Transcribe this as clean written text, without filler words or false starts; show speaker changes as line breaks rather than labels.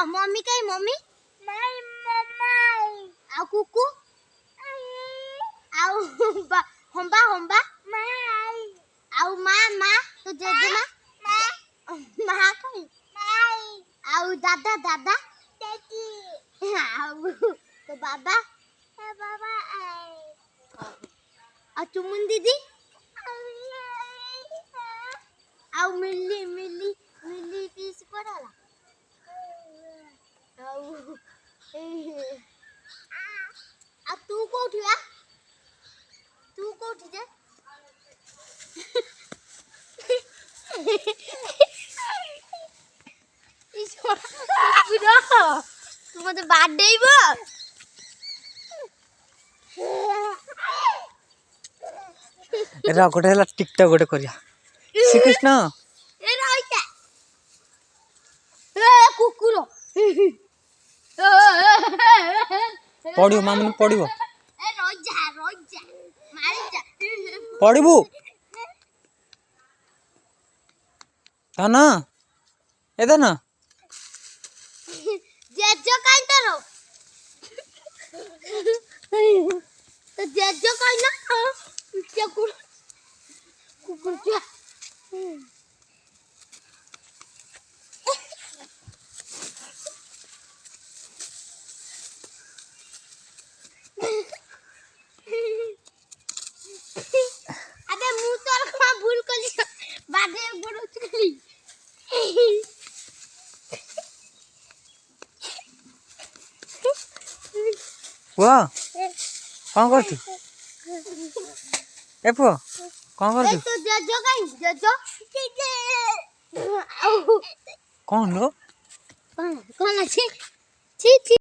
mummy कहीं mummy
माई mummy
आ कुकु आउ होंबा होंबा
माई
आउ माँ तो जेजेमा माँ कहीं
माई
आउ दादा दादा
दादी
आउ तो बाबा
बाबा
आ चुमुन दीदी आउ मिली मिली मिली पीस पड़ाला आउ आ तू कोठी आ तू कोठी जे तू मते बाडेइबो
एरा गोटे हला टिकटॉक गोटे करिया श्री कृष्ण
ए रइता ए कुकुरो
पढ़ियो मामन पढ़ियो
ए रइजा मारी जा
पढ़िबू धन ए धन
जेजो काई तरो तो जेजो काई ना कुकुर कुकुर अबे मुंह तोर का भूल कली बादे बड़ो चली
वाह कौन करती ए पुओ कौन करती
तो जेजो काई जेजो
कौन लो
कौन अच्छी छी छी